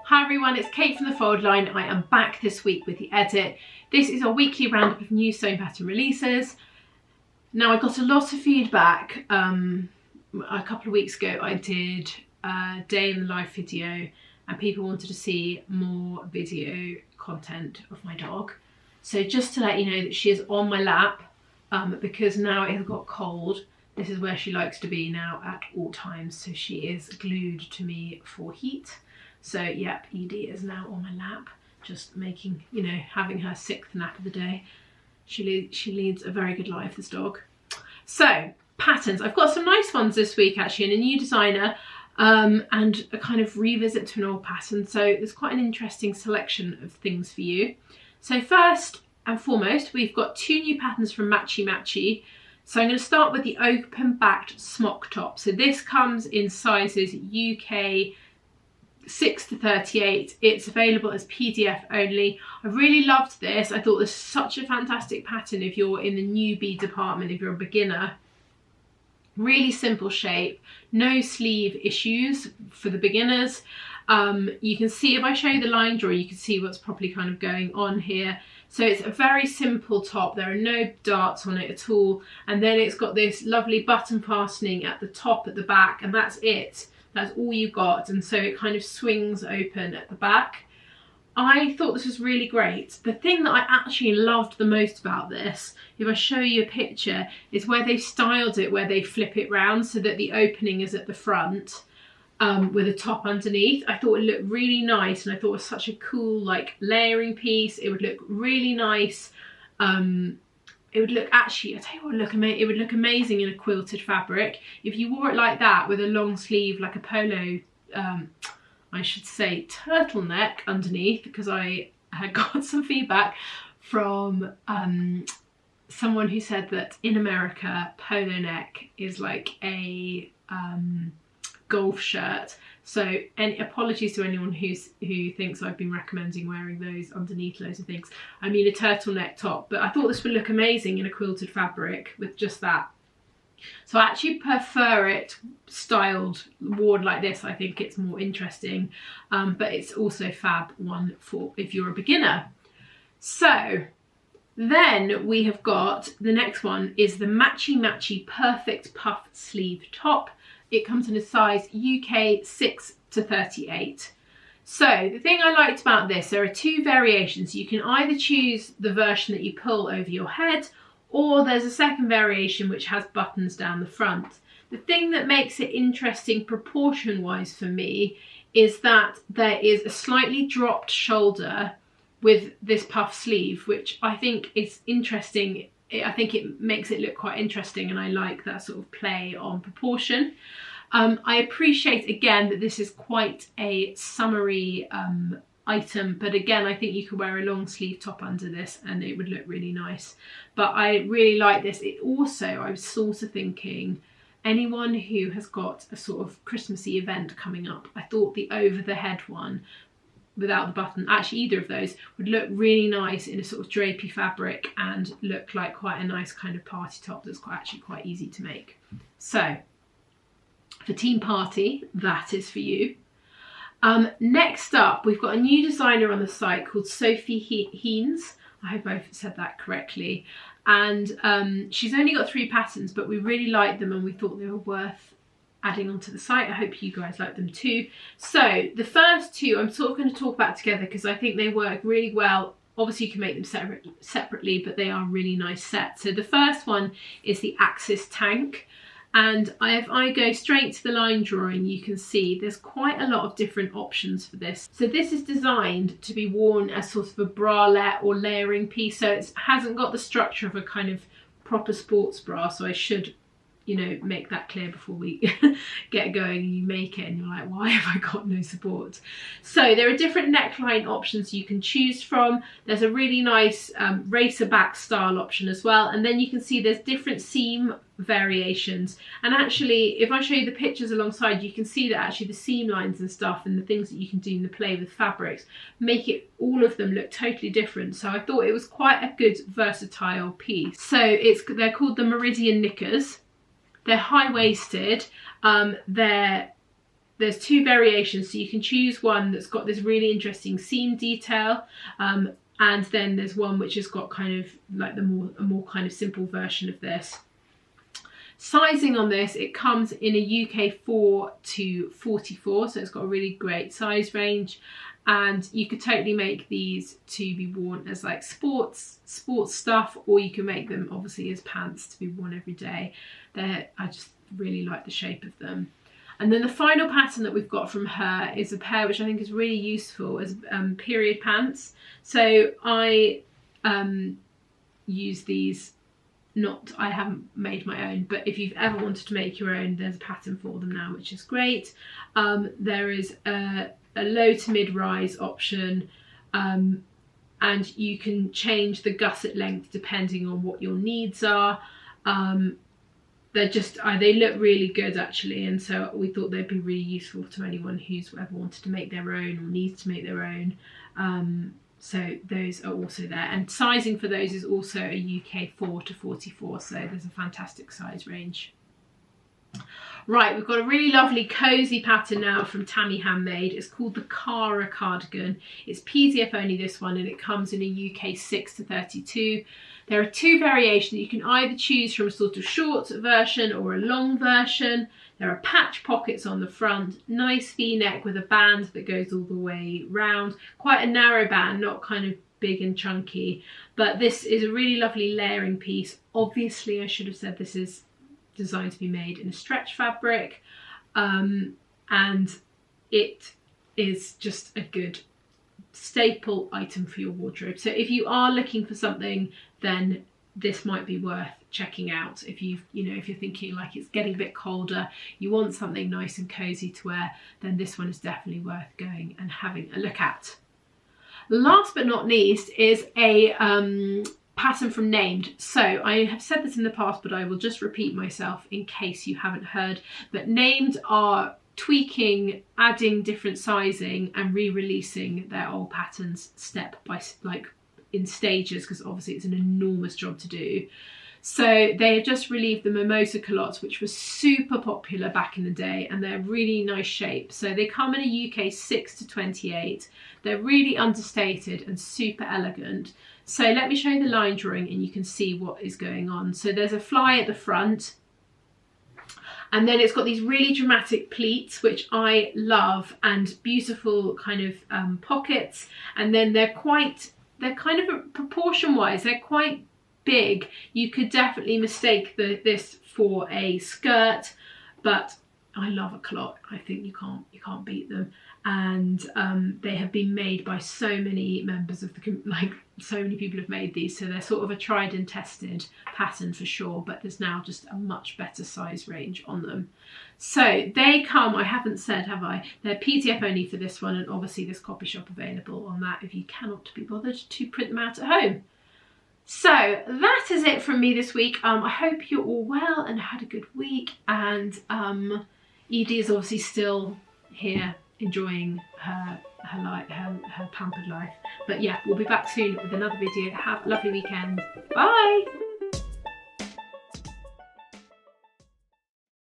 Hi everyone, it's Kate from the Fold Line. I am back this week with the edit. This is a weekly roundup of new sewing pattern releases. Now I got a lot of feedback a couple of weeks ago. I did a day in the life video and people wanted to see more video content of my dog. So just to let you know that she is on my lap because now it has got cold. This is where she likes to be now at all times. So she is glued to me for heat. So yep, Edie is now on my lap, just making, you know, having her 6th nap of the day. She leads a very good life, this dog. So patterns, I've got some nice ones this week actually, and a new designer and a kind of revisit to an old pattern. So there's quite an interesting selection of things for you. So first and foremost, we've got 2 new patterns from Matchy Matchy. So I'm going to start with the open backed smock top. So this comes in sizes UK 6 to 38. It's available as PDF only. I really loved this. I thought this is such a fantastic pattern if you're in the newbie department, if you're a beginner. Really simple shape, no sleeve issues for the beginners. You can see, if I show you the line draw, you can see what's probably kind of going on here. So it's a very simple top. There are no darts on it at all. And then it's got this lovely button fastening at the top, at the back, and that's it. That's all you've got, and so it kind of swings open at the back. I thought this was really great. The thing that I actually loved the most about this, if I show you a picture, is where they've styled it, where they flip it round so that the opening is at the front with a top underneath. I thought it looked really nice, and I thought it was such a cool like layering piece. It would look really nice. It would look, actually, I tell you what, it would look amazing in a quilted fabric. If you wore it like that with a long sleeve, like a polo, I should say turtleneck underneath, because I had got some feedback from someone who said that in America, polo neck is like a golf shirt. So any apologies to anyone who thinks I've been recommending wearing those underneath loads of things. I mean a turtleneck top, but I thought this would look amazing in a quilted fabric with just that. So I actually prefer it styled, worn like this. I think it's more interesting, but it's also fab one for if you're a beginner. So then we have got, the next one is the Matchy Matchy Perfect Puff Sleeve Top. It comes in a size UK 6 to 38. So the thing I liked about this, there are 2 variations. You can either choose the version that you pull over your head, or there's a second variation which has buttons down the front. The thing that makes it interesting proportion wise for me is that there is a slightly dropped shoulder with this puff sleeve, which I think is interesting. I think it makes it look quite interesting, and I like that sort of play on proportion. I appreciate again that this is quite a summery item, but again I think you could wear a long sleeve top under this and it would look really nice. But I really like this. It also, I was sort of thinking, anyone who has got a sort of Christmassy event coming up, I thought the over the head one without the button, actually either of those, would look really nice in a sort of drapey fabric and look like quite a nice kind of party top that's actually quite easy to make. So for Team Party, that is for you. Next up, we've got a new designer on the site called Sophie Heen. I hope I've said that correctly. And she's only got 3 patterns, but we really liked them and we thought they were worth adding onto the site. I hope you guys like them too. So the first 2 I'm sort of going to talk about together because I think they work really well. Obviously you can make them separately, but they are really nice sets. So the first one is the Axis Tank. And if I go straight to the line drawing, you can see there's quite a lot of different options for this. So this is designed to be worn as sort of a bralette or layering piece. So it hasn't got the structure of a kind of proper sports bra. So I should, you know, make that clear before we get going and you make it and you're like, why have I got no support? So there are different neckline options you can choose from. There's a really nice racer back style option as well. And then you can see there's different seam variations. And actually, if I show you the pictures alongside, you can see that actually the seam lines and stuff and the things that you can do in the play with fabrics make it, all of them look totally different. So I thought it was quite a good versatile piece. So they're called the Meridian Knickers. They're high-waisted, they're there's 2 variations, so you can choose one that's got this really interesting seam detail, and then there's one which has got kind of like a more kind of simple version of this. Sizing on this, it comes in a UK 4 to 44, so it's got a really great size range, and you could totally make these to be worn as like sports stuff, or you can make them obviously as pants to be worn every day. I just really like the shape of them. And then the final pattern that we've got from her is a pair which I think is really useful as period pants. So I use these, I haven't made my own, but if you've ever wanted to make your own, there's a pattern for them now, which is great. There is a low to mid rise option, and you can change the gusset length depending on what your needs are. They look really good actually, and so we thought they'd be really useful to anyone who's ever wanted to make their own or needs to make their own. So those are also there, and sizing for those is also a UK 4 to 44, so there's a fantastic size range. Right, we've got a really lovely cozy pattern now from Tammy Handmade. It's called the Cara cardigan. It's PZF only, this one, and it comes in a UK 6 to 32. There are 2 variations. You can either choose from a sort of short version or a long version. There are patch pockets on the front, nice V-neck with a band that goes all the way round. Quite a narrow band, not kind of big and chunky. But this is a really lovely layering piece. Obviously, I should have said this is designed to be made in a stretch fabric, and it is just a good staple item for your wardrobe. So if you are looking for something, then this might be worth checking out. If you're thinking like it's getting a bit colder, you want something nice and cozy to wear, then this one is definitely worth going and having a look at. Last but not least is a pattern from Named. So I have said this in the past, but I will just repeat myself in case you haven't heard, but Named are tweaking, adding different sizing and re-releasing their old patterns step by in stages, because obviously it's an enormous job to do. So they have just relieved the mimosa culottes, which was super popular back in the day, and they're really nice shape. So they come in a UK 6 to 28. They're really understated and super elegant. So let me show you the line drawing and you can see what is going on. So there's a fly at the front, and then it's got these really dramatic pleats, which I love, and beautiful kind of pockets. And then they're kind of proportion wise, they're quite big. You could definitely mistake this for a skirt, but I love a culotte. I think you can't beat them. And they have been made by so many members of the, so many people have made these, so they're sort of a tried and tested pattern for sure, but there's now just a much better size range on them. So they come, I haven't said, have I? They're PDF only for this one, and obviously there's copy shop available on that if you cannot be bothered to print them out at home. So that is it from me this week. I hope you're all well and had a good week, and Edie is obviously still here enjoying her pampered life. But yeah, we'll be back soon with another video. Have a lovely weekend. Bye.